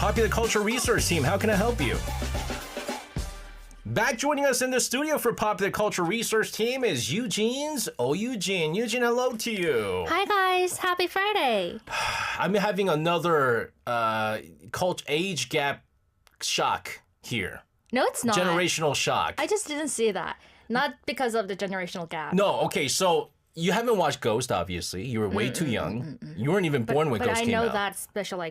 Popular Culture Research Team. How can I help you? Back joining us in the studio for Popular Culture Research Team is Eugene's Eugene. Eugene, hello to you. Hi guys, happy Friday. I'm having another age gap shock here. No, it's not. Generational shock. I just didn't see that. Not because of the generational gap. No, okay, so you haven't watched Ghost, obviously. You were way too young. You weren't even born when Ghost came out. But I know that special,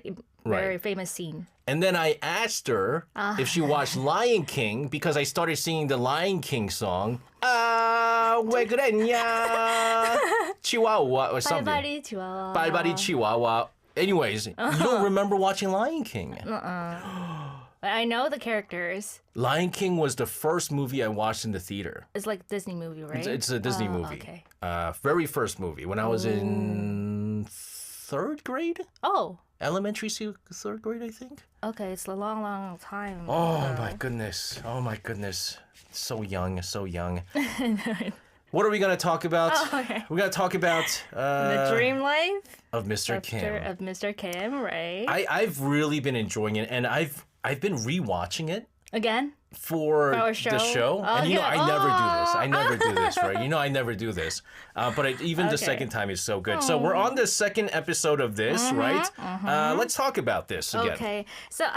very famous scene. And then I asked her if she watched Lion King because I started singing the Lion King song. 왜 그랬냐? Chihuahua or something. 발발이 치와와. 발발이 Chihuahua. Anyways, you don't remember watching Lion King? I know the characters. Lion King was the first movie I watched in the theater. It's like Disney movie, right? It's a Disney movie. Okay. Very first movie when I was in third grade? Oh. Elementary, third grade, I think. Okay, it's a long, long time. Oh my goodness. Oh my goodness. So young, so young. What are we going to talk about? Oh, okay. We're going to talk about the dream life of Mr. Kim. Of Mr. Kim, right? I've really been enjoying it, and I've been rewatching it. Again? For the show. And yeah. I never do this. I never do this, right? I never do this. But even the second time is so good. So we're on the second episode of this, right? Let's talk about this again. Okay. So,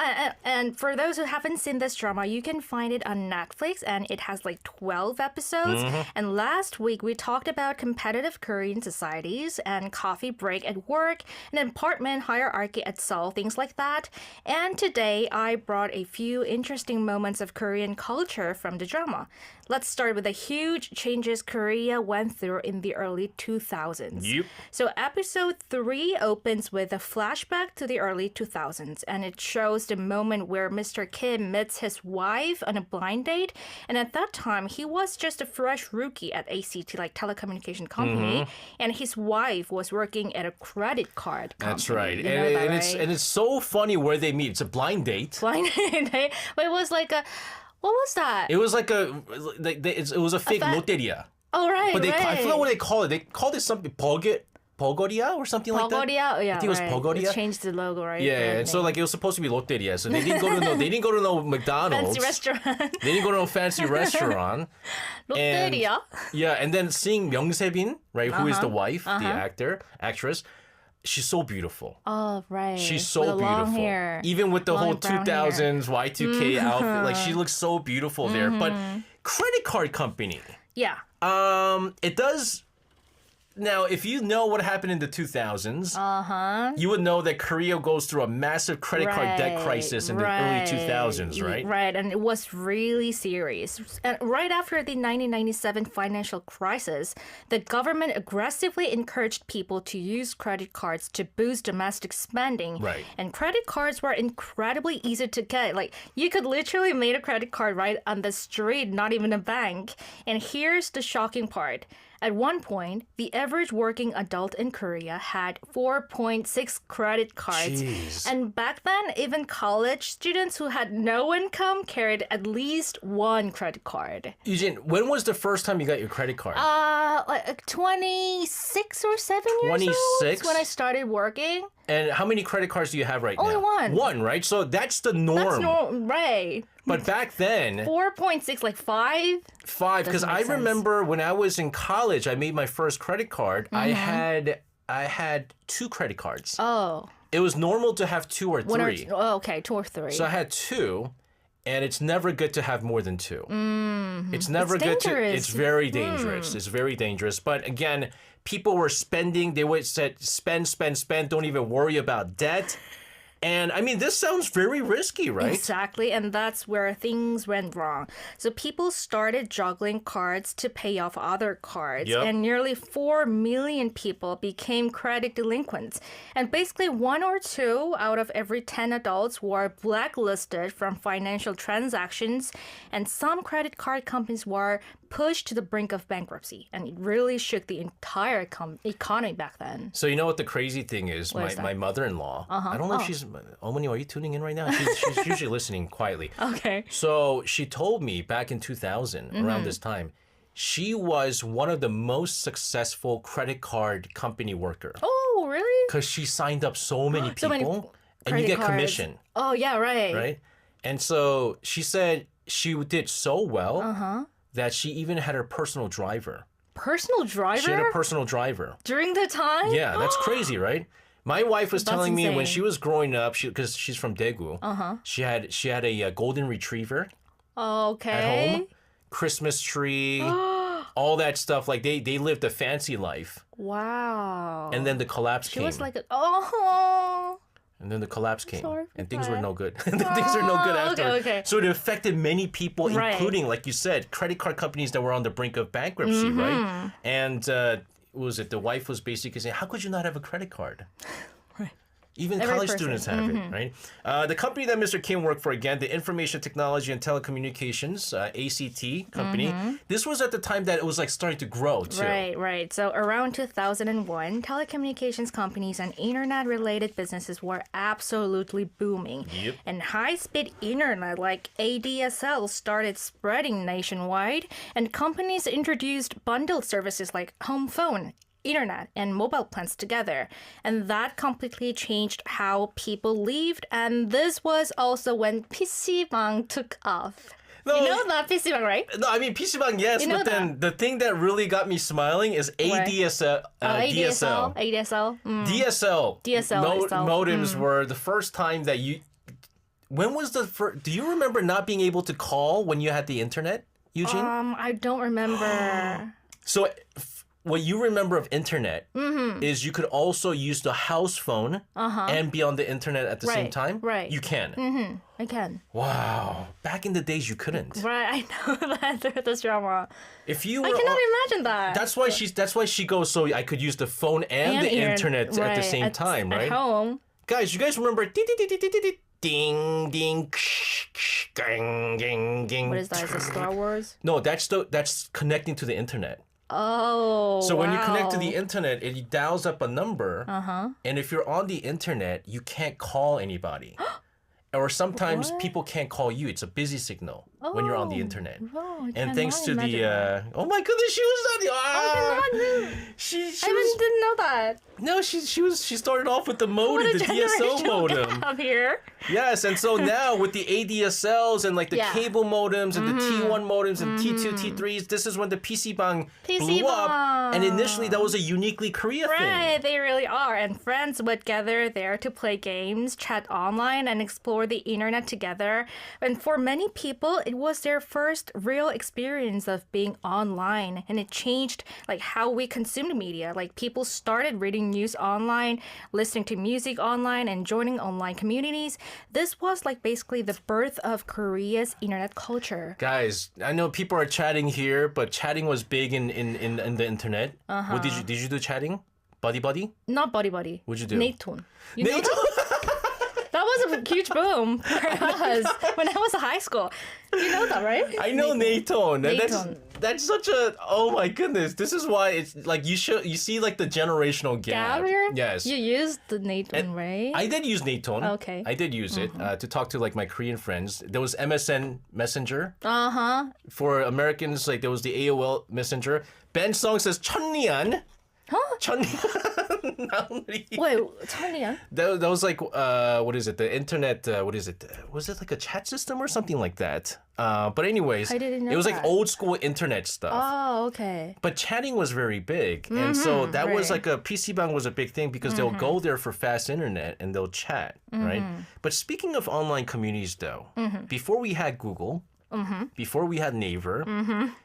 and for those who haven't seen this drama, you can find it on Netflix, and it has 12 episodes. And last week, we talked about competitive Korean societies and coffee break at work, and apartment hierarchy at Seoul, things like that. And today, I brought a few interesting moments of Korean culture from the drama. Let's start with the huge changes Korea went through in the early 2000s. Yep. So episode 3 opens with a flashback to the early 2000s, and it shows the moment where Mr. Kim meets his wife on a blind date. And at that time, he was just a fresh rookie at ACT, telecommunication company, and his wife was working at a credit card company. That's right. You know that, right? It's so funny where they meet. It's a blind date. Blind date? But it was like a... What was that? It was like it was a fake loteria. Oh, right, But right. I forgot what they call it. They called it something, Pogoria or something like that? Pogoria? Yeah, I think it was right. Pogoria. They changed the logo, right? Yeah, and so it was supposed to be loteria. So they didn't go to no McDonald's. Fancy restaurant. They didn't go to no fancy restaurant. Loteria? And then seeing Myung-se-bin, right, who is the wife, the actress, she's so beautiful. Oh, right. She's so with beautiful. Long hair. Even with the long whole brown 2000s Y2K outfit, she looks so beautiful there. But credit card company. Yeah. It does. Now, if you know what happened in the 2000s, you would know that Korea goes through a massive credit card debt crisis in the early 2000s, right? Right, and it was really serious. And right after the 1997 financial crisis, the government aggressively encouraged people to use credit cards to boost domestic spending. Right. And credit cards were incredibly easy to get. You could literally make a credit card right on the street, not even a bank. And here's the shocking part. At one point, the average working adult in Korea had 4.6 credit cards. Jeez. And back then, even college students who had no income carried at least one credit card. Eugene, when was the first time you got your credit card? 26 or 7 years old. 26? When I started working. And how many credit cards do you have right Only now? one. One, right? So that's the norm. Right. But back then... 4.6, 5? 5, because I remember when I was in college, I made my first credit card. I had 2 credit cards. Oh. It was normal to have 2 or 3. Okay, 2 or 3. So I had 2, and it's never good to have more than 2. It's never good dangerous. It's very dangerous. It's very dangerous. But again, people were spending. They would say, spend. Don't even worry about debt. And I mean, this sounds very risky, right? Exactly, and that's where things went wrong. So people started juggling cards to pay off other cards, and nearly 4 million people became credit delinquents. And basically 1 or 2 out of every 10 adults were blacklisted from financial transactions, and some credit card companies were pushed to the brink of bankruptcy, and it really shook the entire economy back then. So you know what the crazy thing is? My mother-in-law, I don't know if she's... Omani, are you tuning in right now? She's usually listening quietly. Okay. So she told me back in 2000, around this time, she was one of the most successful credit card company worker. Oh, really? Because she signed up so many people. and you get cards. commission. Oh, yeah, right. Right? And so she said she did so well that she even had her personal driver. Personal driver? She had a personal driver. During the time? Yeah, that's crazy, right? My wife was telling me when insane. she was growing up, because she's from Daegu, she had a golden retriever Okay. at home, Christmas tree, all that stuff. Like they lived a fancy life. Wow. And then the collapse She came. was like, oh. And then the collapse came, sorry for and things were that. no good. Things are no good after. Okay. So it affected many people, Right. including, like you said, credit card companies that were on the brink of bankruptcy, right? And what was it? The wife was basically saying, "How could you not have a credit card?" Right. Even Every college person. students have it, right? The company that Mr. Kim worked for, again, the Information Technology and Telecommunications, ACT company, this was at the time that it was like starting to grow, too. Right. So around 2001, telecommunications companies and internet-related businesses were absolutely booming. Yep. And high-speed internet like ADSL started spreading nationwide, and companies introduced bundled services like home phone, internet, and mobile plans together. And that completely changed how people lived. And this was also when PC방 took off. No, You know that PC방, right? No, I mean, PC방, yes, You know but then the thing that really got me smiling is ADSL. DSL. ADSL. DSL. DSL itself. Modems were the first time that you... When was the first... Do you remember not being able to call when you had the internet, Eugene? I don't remember. So what you remember of internet is you could also use the house phone and be on the internet at the same Right, time? right. You can. I can. Wow. Back in the days, you couldn't. Right, I know that through this drama. If you were I cannot imagine that. That's why she goes, so I could use the phone and the internet at the same time, right? At home. Guys, you guys remember ding ding ding ding ding ding. What is that? Is it Star Wars? No, that's connecting to the internet. Oh, So when you connect to wow. the internet, it dials up a number. And if you're on the internet, you can't call anybody. Or sometimes people can't call you. It's a busy signal when you're on the internet. Oh, I And thanks to cannot the imagine that. oh my goodness, she was on the I she didn't know that. no, she started off with the What modem, a the DSL generational modem. gap here. Yes, and so now with the ADSLs and like the Yeah. cable modems and the T1 modems and T2, T3s, this is when the PC방 blew up. And initially that was a uniquely Korea thing. Right, they really are. And friends would gather there to play games, chat online, and explore the internet together. And for many people, it was their first real experience of being online. And it changed like how we consumed media. Like people started reading news online, listening to music online, and joining online communities. This was like basically the birth of Korea's internet culture. Guys, I know people are chatting here, but chatting was big in the internet. What did you do chatting? Buddy buddy? Not Buddy Buddy. What'd you do? Natone. You know that was a huge boom for us when I was in high school. You know that, right? I know Natone. Natone. That's such a oh my goodness. This is why it's like you see like the generational gap. Gap here? Yes. You used the Natone, right? I did use Natone. Okay. I did use it to talk to like my Korean friends. There was MSN Messenger. For Americans, like there was the AOL Messenger. Ben Song says 천리안. Huh? 천리안. Wait, Tanya. That was like what is it? The internet. What is it? Was it like a chat system or something like that? But anyways, I didn't know it was like that. old school internet stuff. Oh, okay. But chatting was very big. And so that was right. like a PC방 was a big thing because they'll go there for fast internet and they'll chat, right? But speaking of online communities though, before we had Google, before we had Naver,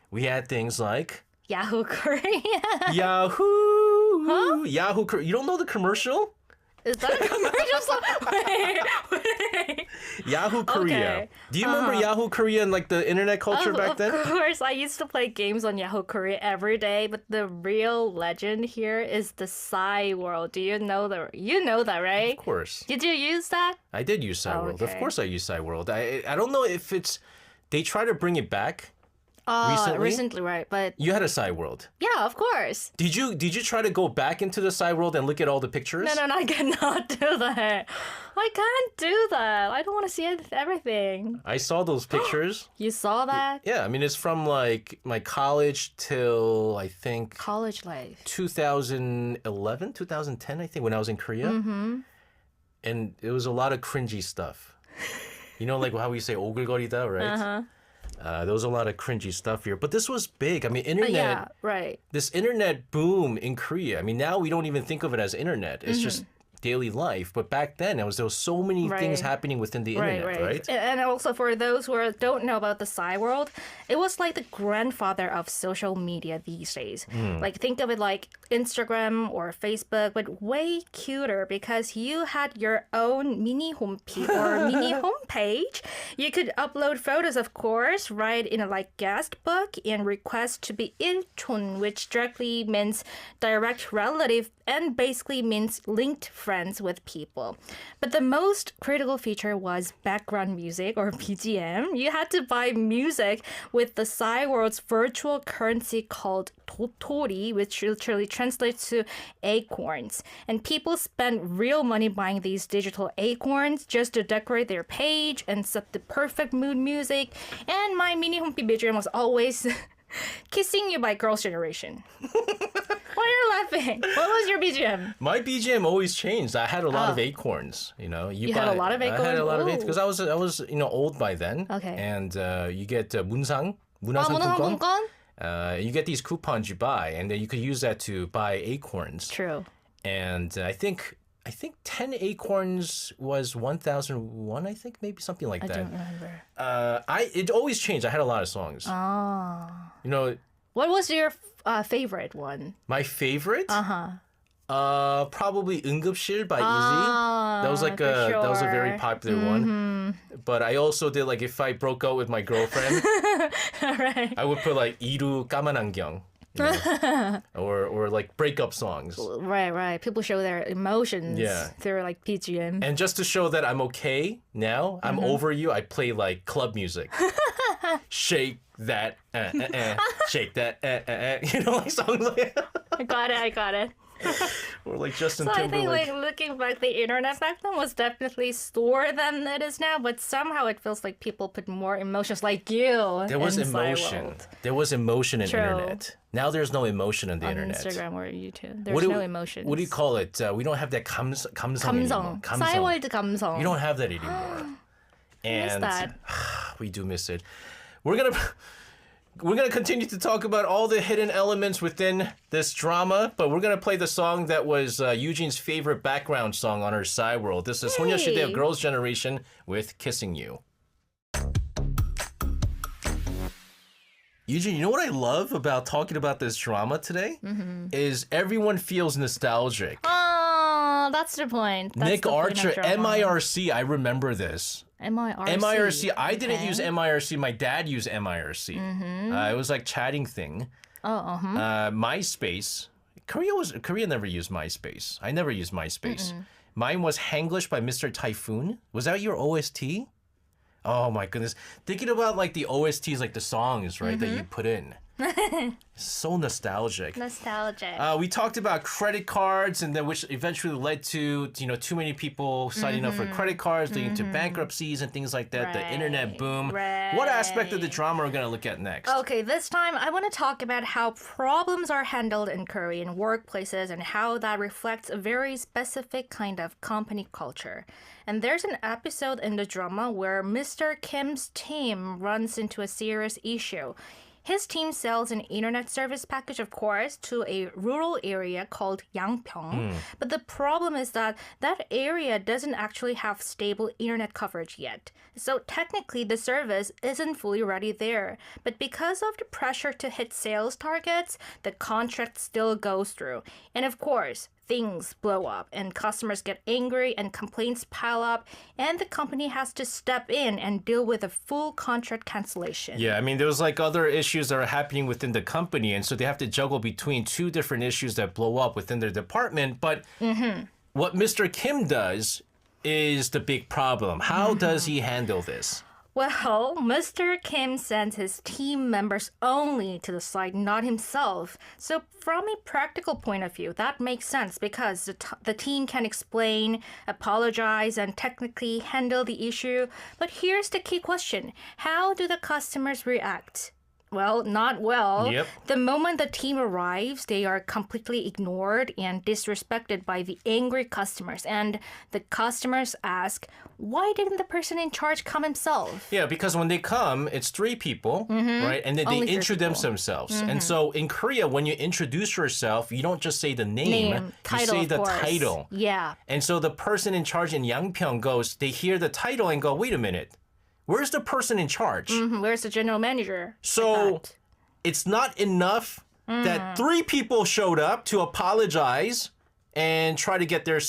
we had things like Yahoo Korea. Yahoo! Yahoo! You don't know the commercial? Is that a commercial song? Wait. Yahoo Korea. Okay. Do you remember Yahoo Korea and like the internet culture back then? Of course, I used to play games on Yahoo Korea every day, but the real legend here is the Psy World. Do you know that, right? Of course. Did you use that? I did use Cyworld. Of okay. course I use Cyworld. I don't know if it's... They try to bring it back recently. Right, but You had a Cyworld. yeah, of course. Did you try to go back into the Cyworld and look at all the pictures? No, I cannot do that. I can't do that. I don't want to see everything. I saw those pictures. You saw that? Yeah, I mean, it's from like my college till I think College life. 2011, 2010, I think, when I was in Korea. and it was a lot of cringy stuff. You know, like how we say 오글거리다, right? There was a lot of cringy stuff here, but this was big. I mean, internet. Yeah, right. This internet boom in Korea. I mean, now we don't even think of it as internet. It's just daily life. But back then, there was so many things happening within the internet, right? And also for those who don't know about the Psy world, it was like the grandfather of social media these days. Like think of it like Instagram or Facebook, but way cuter because you had your own mini homepage or mini homepage. You could upload photos, of course, write in a like guest book and request to be 일촌, which directly means direct relative and basically means linked friends with people. But the most critical feature was background music or BGM. You had to buy music with the Psy world's virtual currency called 도토리, which literally translates to acorns. And people spend real money buying these digital acorns just to decorate their page and set the perfect mood music. And my mini homepage BGM was always Kissing You by Girls' Generation. Why are you laughing? What was your BGM? My BGM always changed. I had a lot of acorns. You know, you had a lot of acorns. I had a lot of acorns because I was old by then. Okay. And you get 문상품권. You get these coupons you buy, and then you could use that to buy acorns. True. And I think 10 acorns was 1,001, I think, maybe something like that. I don't remember. It always changed. I had a lot of songs. Oh. You know. What was your favorite one? My favorite? Probably 응급실 by Ah, Easy. That was like that was a very popular one. But I also did like if I broke up with my girlfriend, right. I would put like 이루 까만 안경. You know? or like breakup songs. Right. People show their emotions through like BGM. And just to show that I'm okay now, I'm over you, I play like club music. Shake that, shake that, you know, like songs like that. I got it. Or like Justin So Timberlake. I think like looking back, the internet back then was definitely slower than it is now, but somehow it feels like people put more emotions like you. There was in emotion. World. There was emotion in True. internet. Now there's no emotion in the On internet. Instagram or YouTube. There's no emotions. What do you call it? We don't have that 감성 anymore. 싸이월드 감성. You don't have that anymore. Miss that. We do miss it. We're gonna continue to talk about all the hidden elements within this drama, but we're gonna play the song that was Eugene's favorite background song on her Psy world. This is 소녀시대 of Girls' Generation with Kissing You. Eugene, you know what I love about talking about this drama today? Is everyone feels nostalgic. Oh, that's the point. That's Nick the Archer, point of drama. MIRC, I remember this. MIRC. MIRC. I didn't use MIRC. My dad used MIRC. It was like chatting thing. MySpace. Korea never used MySpace. I never used MySpace. Mine was Hanglish by Mr. Typhoon. Was that your OST? Oh my goodness. Thinking about like the OSTs, like the songs, right, that you put in. So nostalgic. Nostalgic. We talked about credit cards, and then which eventually led to too many people signing up for credit cards, leading to bankruptcies and things like that. The internet boom. What aspect of the drama are we going to look at next? Okay, this time I want to talk about how problems are handled in Korean workplaces and how that reflects a very specific kind of company culture. And there's an episode in the drama where Mr. Kim's team runs into a serious issue. His team sells an internet service package, of course, to a rural area called Yangpyeong. But the problem is that that area doesn't actually have stable internet coverage yet. So technically, the service isn't fully ready there. But because of the pressure to hit sales targets, the contract still goes through. And of course, things blow up and customers get angry and complaints pile up and the company has to step in and deal with a full contract cancellation. Yeah, I mean, there was like other issues that are happening within the company, and so they have to juggle between two different issues that blow up within their department. But what Mr. Kim does is the big problem. How does he handle this? Well, Mr. Kim sends his team members only to the site, not himself. So from a practical point of view, that makes sense because the team can explain, apologize, and technically handle the issue. But here's the key question. How do the customers react? well, not well. Yep. The moment the team arrives, they are completely ignored and disrespected by the angry customers. And the customers ask, why didn't the person in charge come himself? Yeah, because when they come, it's 3 people, right? And then they Only 3 introduce people. themselves. And so in Korea, when you introduce yourself, you don't just say the name, you title, say of the course. title. Yeah. And so the person in charge in Yangpyeong goes, they hear the title and go, wait a minute, where's the person in charge? Where's the general manager? So it's not enough that 3 people showed up to apologize and try to get their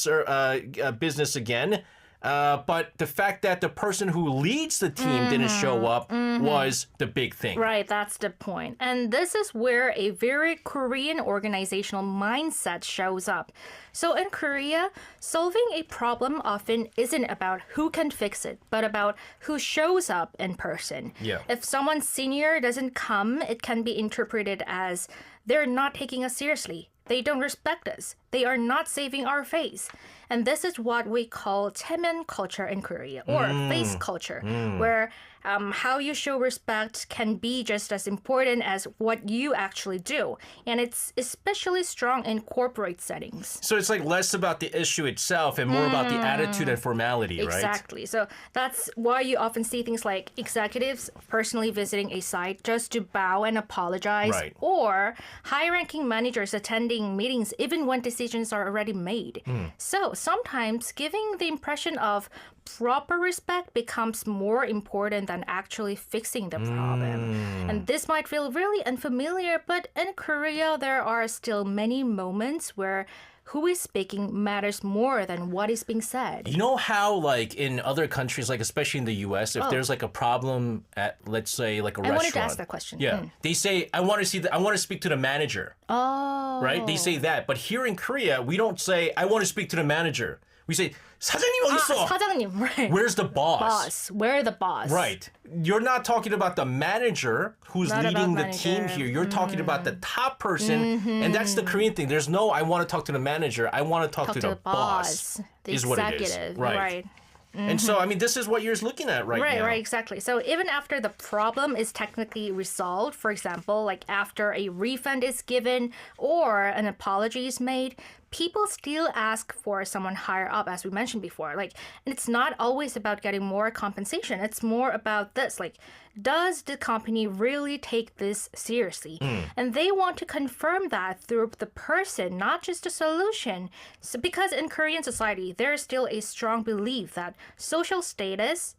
business again. But the fact that the person who leads the team didn't show up was the big thing. Right, that's the point. And this is where a very Korean organizational mindset shows up. So in Korea, solving a problem often isn't about who can fix it, but about who shows up in person. Yeah. If someone senior doesn't come, it can be interpreted as they're not taking us seriously. They don't respect us. They are not saving our face. And this is what we call chemen culture in Korea, or face culture, where how you show respect can be just as important as what you actually do. And it's especially strong in corporate settings. So it's like less about the issue itself and more about the attitude and formality, right? Exactly. So that's why you often see things like executives personally visiting a site just to bow and apologize, Right. or high-ranking managers attending meetings even when decisions are already made. So sometimes giving the impression of proper respect becomes more important than actually fixing the problem. And this might feel really unfamiliar, but in Korea, there are still many moments where who is speaking matters more than what is being said. You know how, like, in other countries, like especially in the U.S., if there's like a problem at, let's say, like a I restaurant. wanted to ask that question. Yeah, they say, I want to speak to the manager. Oh. Right? They say that. But here in Korea, we don't say, I want to speak to the manager. We say, 사장님 어디 있어? 사장님, right. Where's the boss? Boss. We're the boss. Right. You're not talking about the manager who's Not leading about the team manager. here. You're talking about the top person. And that's the Korean thing. There's no, I want to talk to the manager. I want to talk to the boss. The is what it is. executive. Right. And so, I mean, this is what you're looking at right now. Right, exactly. So even after the problem is technically resolved, for example, like after a refund is given or an apology is made, people still ask for someone higher up, as we mentioned before. Like, and it's not always about getting more compensation. It's more about this, like, does the company really take this seriously? And they want to confirm that through the person, not just the solution. So because in Korean society, there is still a strong belief that social status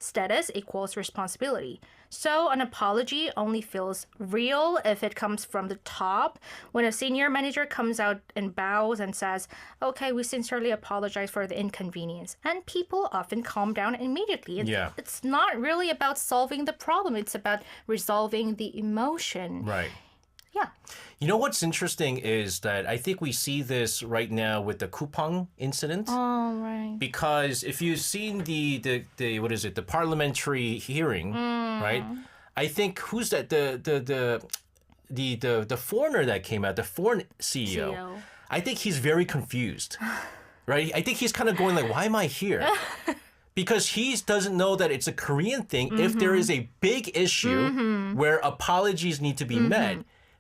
equals responsibility. So an apology only feels real if it comes from the top. When a senior manager comes out and bows and says, okay, we sincerely apologize for the inconvenience. And people often calm down immediately. It's not really about solving the problem. It's about resolving the emotion. Right. Yeah. You know what's interesting is that I think we see this right now with the Kupang incident. Oh, right. Because if you've seen the what is it, the parliamentary hearing, right? I think who's that the foreigner that came out, the foreign CEO. I think he's very confused. Right? I think he's kind of going like, why am I here? Because he doesn't know that it's a Korean thing. If there is a big issue where apologies need to be met,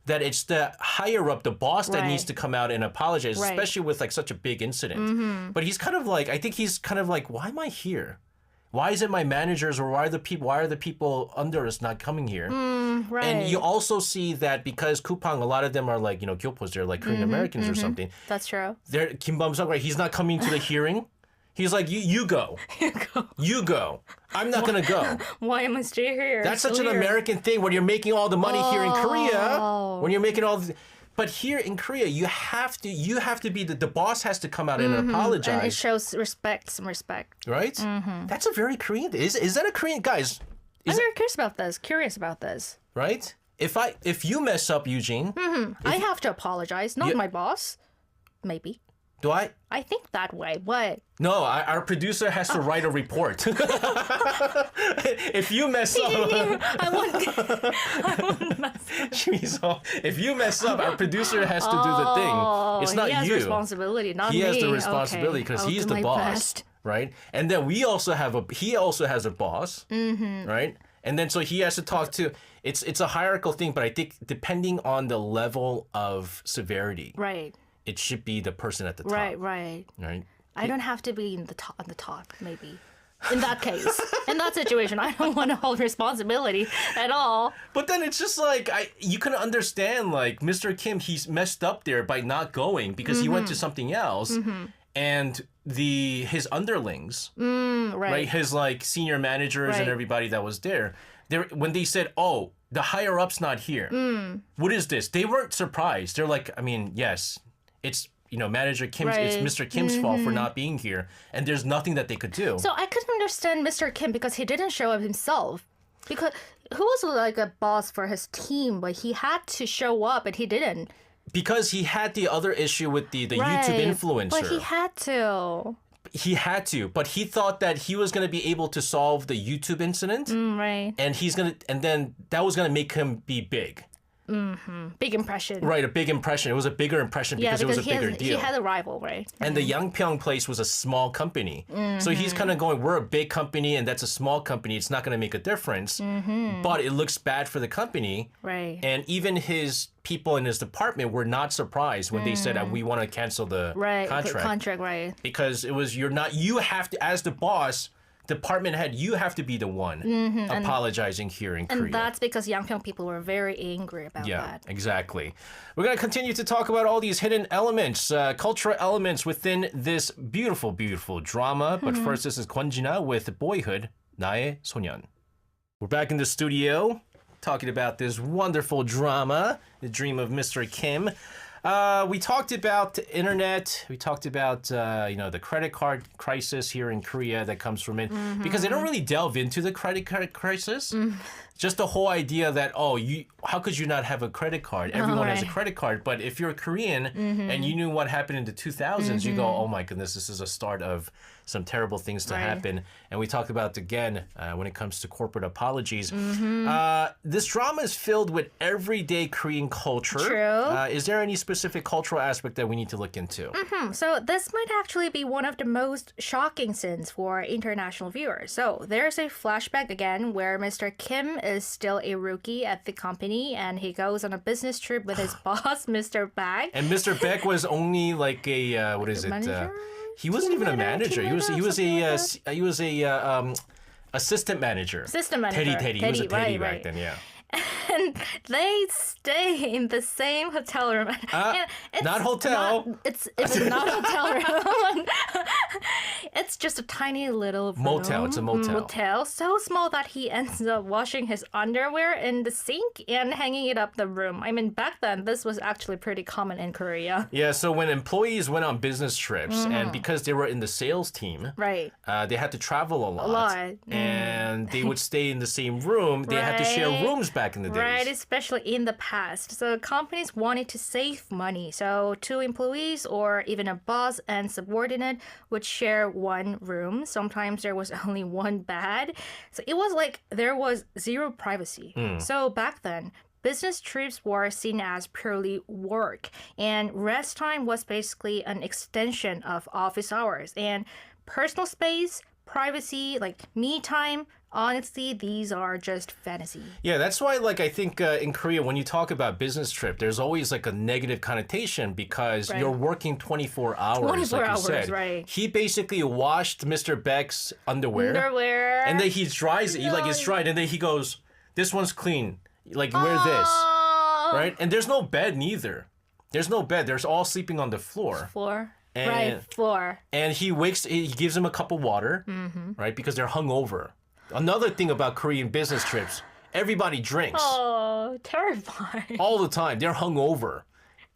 that it's the higher up, the boss that needs to come out and apologize, especially with like such a big incident. But he's kind of like, I think he's kind of like, why am I here? Why isn't my managers or why are the people under us not coming here? Right. And you also see that because Kupang, a lot of them are like, you know, gyopos, they're like Korean Americans or something. That's true. They're Kim Bum-suk, right? He's not coming to the hearing. He's like, you go. You go. I'm not going to go. Why am I still here? That's such an Weird. American thing when you're making all the money here in Korea. When you're making all the... But here in Korea, you have to be the boss has to come out and apologize. And it shows some respect. Right? That's a very Korean thing. Is that a Korean... Guys, I'm very curious about this. right? If you mess up, Eugene... I have to apologize, not my boss. Maybe. Do I? I think that way. What? No, our producer has to write a report. If you mess up... I want If you mess up, our producer has to do the thing. It's not he has you. responsibility, not He me. has the responsibility because I'll he's do the my boss, best. right? And then he also has a boss, right? And then so he has to talk to. it's a hierarchical thing, but I think depending on the level of severity, Right. it should be the person at the top. Right. Right. I don't have to be in the top, on the top, maybe. In that case, in that situation, I don't want to hold responsibility at all. But then it's just like you can understand like Mr. Kim, he's messed up there by not going because he went to something else, and his underlings, right, his like senior managers and everybody that was there, when they said, "Oh, the higher up's not here," what is this? They weren't surprised. They're like, I mean, yes, it's. Manager Kim's, it's Mr. Kim's fault for not being here, and there's nothing that they could do. So I couldn't understand Mr. Kim because he didn't show up himself. Because who was like a boss for his team, but he had to show up, and he didn't. Because he had the other issue with the YouTube influencer. But he had to. He had to, but he thought that he was going to be able to solve the YouTube incident, Right. and then that was going to make him be big. Big impression. Right, a big impression. It was a bigger impression because it was a bigger deal. He had a rival, right? And the Yangpyeong place was a small company. So he's kind of going, we're a big company and that's a small company. It's not going to make a difference. But it looks bad for the company. Right. And even his people in his department were not surprised when they said, we want to cancel the contract. Right. Because you have to, as the boss, department head, you have to be the one apologizing here in Korea. And that's because Yangpyeong people were very angry about that. Yeah, exactly. We're going to continue to talk about all these hidden elements, cultural elements within this beautiful, beautiful drama. But first, this is Kwon-jina with Boyhood, 나의 소년. We're back in the studio talking about this wonderful drama, The Dream of Mr. Kim. We talked about the internet. We talked about the credit card crisis here in Korea that comes from it, because they don't really delve into the credit card crisis. Just the whole idea that how could you not have a credit card? Everyone has a credit card, but if you're Korean and you knew what happened in the 2000s, you go, oh my goodness, this is a start of some terrible things to happen. And we talked about again when it comes to corporate apologies. This drama is filled with everyday Korean culture. True. Is there any specific cultural aspect that we need to look into? So this might actually be one of the most shocking scenes for international viewers. So there's a flashback again where Mr. Kim is still a rookie at the company and he goes on a business trip with his boss, Mr. Baek. And Mr. Beck was only like a Manager? He wasn't even a manager. He was a assistant manager. Assistant manager. Teddy. He was a Teddy back right. then, yeah. And they stay in the same hotel room. Not hotel. It's not hotel room. It's just a tiny little room. Motel. It's a motel. Motel, so small that he ends up washing his underwear in the sink and hanging it up the room. I mean, back then, this was actually pretty common in Korea. Yeah, so when employees went on business trips, and because they were in the sales team, Right. They had to travel a lot. A lot. And they would stay in the same room. They had to share rooms back in the days. Right, especially in the past. So companies wanted to save money. So two employees or even a boss and subordinate would share one room. Sometimes there was only one bed. So it was like there was zero privacy. So back then, business trips were seen as purely work, and rest time was basically an extension of office hours. And personal space, privacy, like me time, honestly, these are just fantasy. Yeah, that's why, I think in Korea, when you talk about business trip, there's always a negative connotation because you're working 24 hours. 24 like hours, you said. right. He basically washed Mr. Beck's underwear. And then he dries it. It's dried. And then he goes, this one's clean. Wear this. Right? And there's no bed neither. There's no bed. They're all sleeping on the floor. Floor. And, floor. And he gives him a cup of water, right? Because they're hungover. Another thing about Korean business trips, everybody drinks. Oh, terrifying. All the time. They're hungover.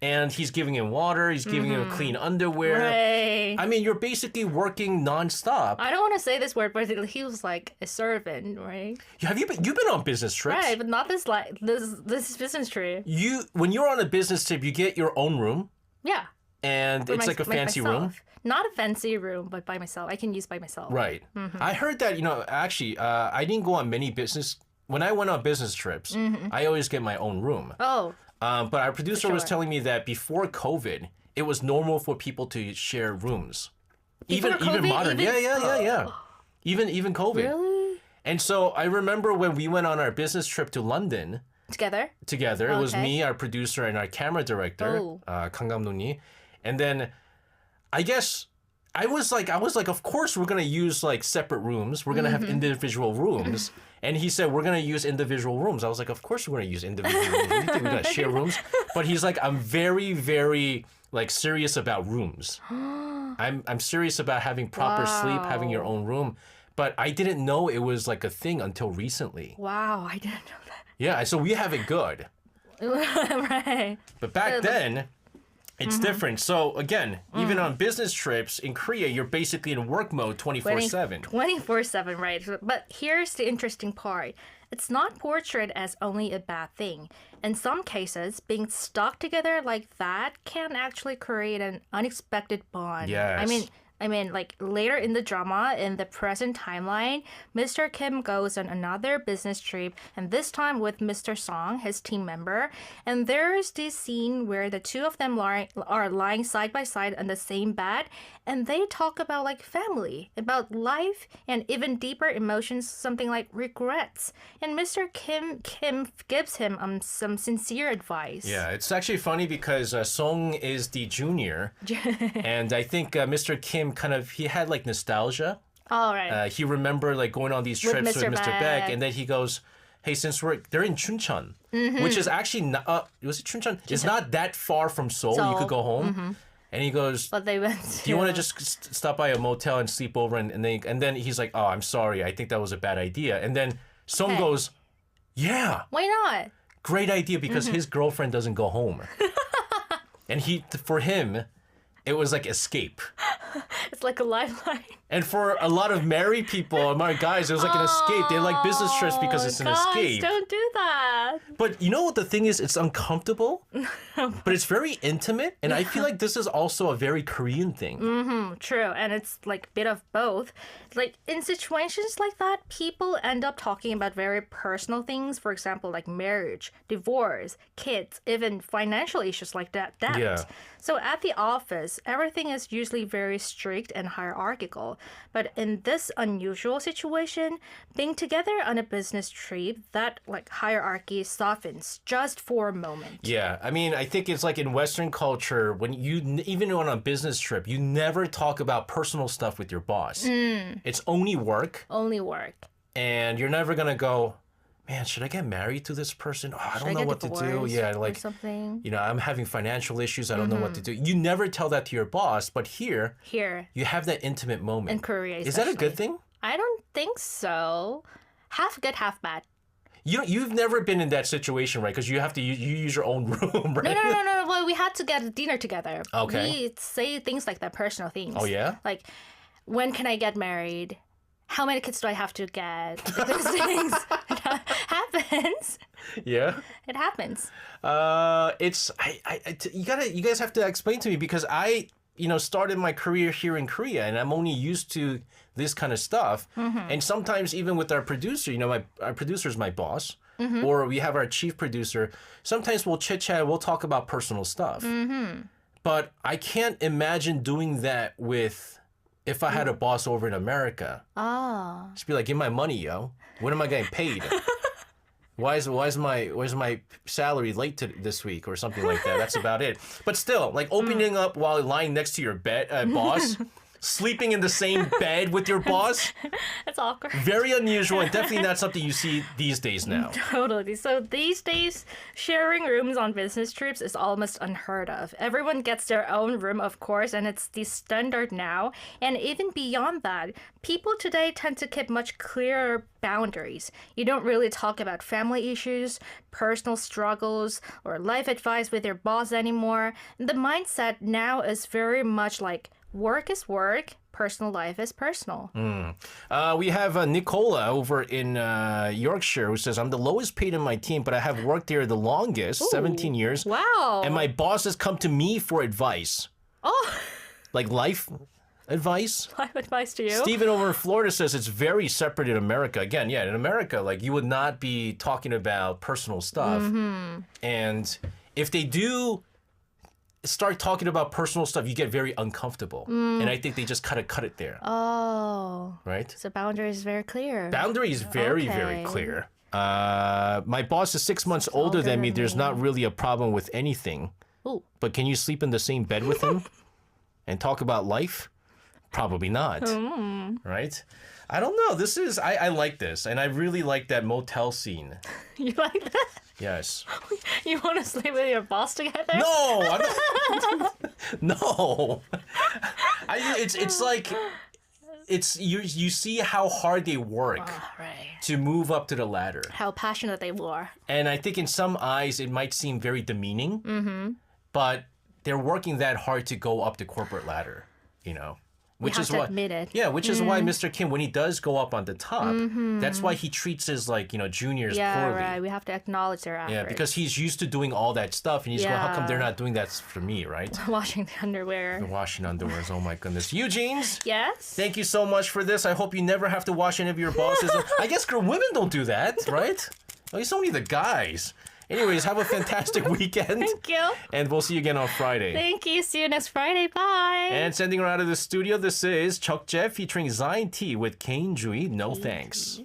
And he's giving him water. He's giving him clean underwear. Right. I mean, you're basically working nonstop. I don't want to say this word, but he was like a servant, right? You've been on business trips? Right, but not this business trip. When you're on a business trip, you get your own room. Yeah. And it's like a fancy room. Not a fancy room, but by myself. I can use by myself. Right. I heard that, actually, I didn't go on many when I went on business trips, I always get my own room. Oh. But our producer was telling me that before COVID, it was normal for people to share rooms. Even modern. Yeah. Even COVID. Really? And so I remember when we went on our business trip to London Together? together. It was Okay. me, our producer, and our camera director, Oh. Kang Gamnuni. And then I guess I was like, of course we're gonna use like separate rooms. We're gonna have individual rooms. And he said we're gonna use individual rooms. I was like, of course we're gonna use individual rooms. You think we're gonna share rooms? But he's like, I'm very, very like serious about rooms. I'm serious about having proper sleep, having your own room. But I didn't know it was like a thing until recently. Wow, I didn't know Yeah, so we have it good. that. Right. But back then, it's different. So again, even on business trips in Korea, you're basically in work mode 24/7. 24/7, right? But here's the interesting part. It's not portrayed as only a bad thing. In some cases, being stuck together like that can actually create an unexpected bond. Yes. I mean, like later in the drama, in the present timeline, Mr. Kim goes on another business trip, and this time with Mr. Song, his team member. And there's this scene where the two of them are lying side by side on the same bed, and they talk about like family, about life, and even deeper emotions, something like regrets. And Mr. Kim gives him some sincere advice. Yeah, it's actually funny because Song is the junior, and I think Mr. Kim he had like nostalgia. All right. He remembered like going on these trips with Mr. Mr. Beck, and then he goes, "Hey, since they're in Chuncheon, which is actually not, was it Chuncheon? It's not that far from Seoul. You could go home." And he goes, But they went. "Do you want to just stop by a motel and sleep over?" And then he's like, "Oh, I'm sorry. I think that was a bad idea." And then Song Okay. goes, "Yeah, Why not? great idea because his girlfriend doesn't go home." And for him, it was like escape. It's like a lifeline. And for a lot of married people, married guys, it was like an escape. They like business trips because it's an Guys, escape. don't do that. But you know what the thing is? It's uncomfortable, but it's very intimate. And I feel like this is also a very Korean thing. True, and it's like a bit of both. Like in situations like that, people end up talking about very personal things. For example, like marriage, divorce, kids, even financial issues like debt. Yeah. So at the office, everything is usually very strict and hierarchical. But in this unusual situation, being together on a business trip, that like hierarchy softens just for a moment. Yeah, I mean, I think it's like in Western culture, when even on a business trip, you never talk about personal stuff with your boss. It's only work, Only work. and you're never gonna go, man, should I get married to this person? Oh, I don't know what to do. Yeah, or like, something. you know, I'm having financial issues. I don't know what to do. You never tell that to your boss, but here, Here you have that intimate moment. in Korea, Is that a good especially. thing? I don't think so. Half good, half bad. You've never been in that situation, right? Because you have to you use your own room, right? No. Well, we had to get dinner together. Okay. We say things like that, personal things. Oh, yeah? Like, when can I get married? How many kids do I have to get? Those things. It happens. Yeah. It happens. It's you guys have to explain to me because I started my career here in Korea and I'm only used to this kind of stuff. And sometimes even with our producer, our producer is my boss, or we have our chief producer. Sometimes we'll chit chat, we'll talk about personal stuff. But I can't imagine doing that if I had a boss over in America. Oh. Just be like, give my money, yo. When am I getting paid? Why is my salary late this week or something like that? That's about it. But still, like opening up while lying next to your boss, sleeping in the same bed with your boss, It's awkward. very unusual and definitely not something you see these days now. Totally. So these days, sharing rooms on business trips is almost unheard of. Everyone gets their own room, of course, and it's the standard now. And even beyond that, people today tend to keep much clearer boundaries. You don't really talk about family issues, personal struggles, or life advice with your boss anymore. The mindset now is very much like work is work, personal life is personal. We have Nicola over in Yorkshire who says, I'm the lowest paid in my team, but I have worked there the longest, 17 years. Wow. And my boss has come to me for advice. Oh, Like life advice. life advice to you. Steven over in Florida says it's very separate in America. Again, yeah, in America, like you would not be talking about personal stuff. And if they do start talking about personal stuff, you get very uncomfortable. And I think they just kind of cut it there. Oh. Right? So boundary is very clear. Boundary is very, very clear. My boss is 6 months older than me. There's not really a problem with anything. Ooh. But can you sleep in the same bed with him and talk about life? Probably not. Right? I don't know. I like this. And I really like that motel scene. You like that? Yes. You want to sleep with your boss together? No! I'm not, no! It's like... you see how hard they work Right. to move up to the ladder. How passionate they were. And I think in some eyes it might seem very demeaning, but they're working that hard to go up the corporate ladder, you know. Which have is to why, admit it. yeah, which is why Mr. Kim, when he does go up on the top, that's why he treats his juniors Yeah, poorly. right. We have to acknowledge their efforts. Yeah, because he's used to doing all that stuff, and he's going, how come they're not doing that for me, right? Washing the underwear. The washing underwears, oh my goodness. Eugene's, Yes? thank you so much for this. I hope you never have to wash any of your bosses. I guess women don't do that, right? It's only the guys. Anyways, have a fantastic weekend. Thank you. And we'll see you again on Friday. Thank you. See you next Friday. Bye. And sending her out of the studio, this is Chuk Je featuring Zion T with Kane Jui. No thanks.